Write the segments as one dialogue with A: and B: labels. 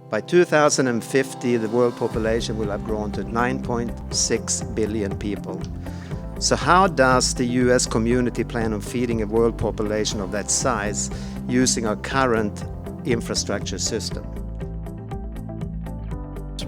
A: By 2050, the world population will have grown to 9.6 billion people. So how does the US community plan on feeding a world population of that size using our current infrastructure system?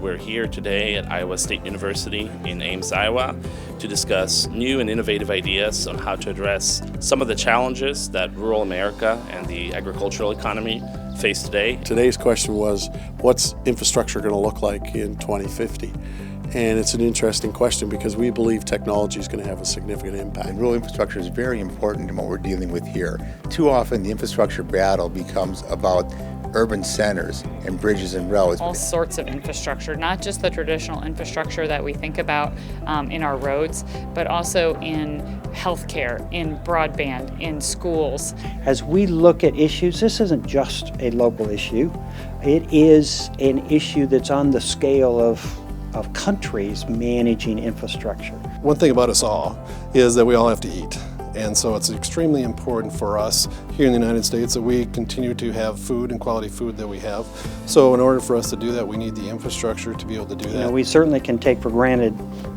B: We're here today at Iowa State University in Ames, Iowa, to discuss new and innovative ideas on how to address some of the challenges that rural America and the agricultural economy face today.
C: Today's question was, what's infrastructure going to look like in 2050? And it's an interesting question because we believe technology is going to have a significant impact.
D: And rural infrastructure is very important in what we're dealing with here. Too often the infrastructure battle becomes about urban centers and bridges and roads.
E: All sorts of infrastructure, not just the traditional infrastructure that we think about in our roads, but also in healthcare, in broadband, in schools.
F: As we look at issues, this isn't just a local issue. It is an issue that's on the scale of countries managing infrastructure.
G: One thing about us all is that we all have to eat. And so it's extremely important for us here in the United States that we continue to have food and quality food that we have. So in order for us to do that, we need the infrastructure to be able to do that.
F: You know, we certainly can take for granted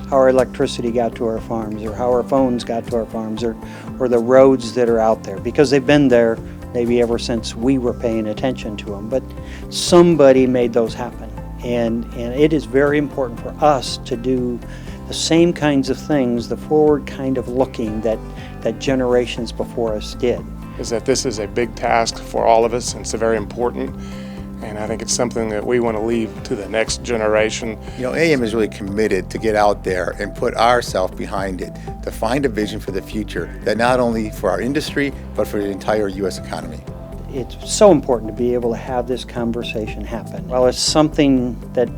F: how our electricity got to our farms, or how our phones got to our farms, or the roads that are out there, because they've been there maybe ever since we were paying attention to them. But somebody made those happen. And it is very important for us to do the same kinds of things, the forward kind of looking that generations before us did.
H: Is that this is a big task for all of us, and it's very important, and I think it's something that we want to leave to the next generation.
D: You know, AEM is really committed to get out there and put ourselves behind it, to find a vision for the future that not only for our industry, but for the entire U.S. economy.
F: It's so important to be able to have this conversation happen. Well, it's something that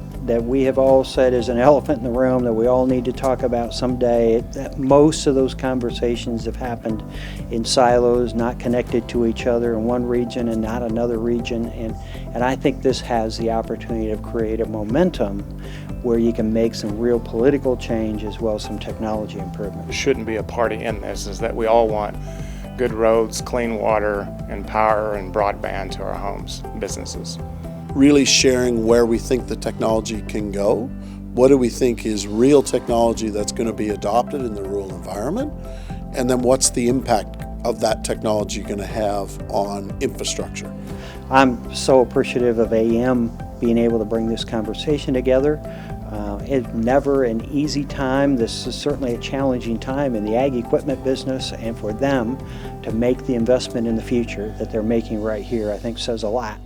F: we have all said is an elephant in the room that we all need to talk about someday. That most of those conversations have happened in silos, not connected to each other in one region and not another region. And I think this has the opportunity to create a momentum where you can make some real political change as well as some technology improvement.
H: There shouldn't be a party in this, is that we all want good roads, clean water, and power and broadband to our homes and businesses.
C: Really sharing where we think the technology can go. What do we think is real technology that's going to be adopted in the rural environment? And then what's the impact of that technology going to have on infrastructure?
F: I'm so appreciative of AEM being able to bring this conversation together. It's never an easy time. This is certainly a challenging time in the ag equipment business, and for them to make the investment in the future that they're making right here, I think says a lot.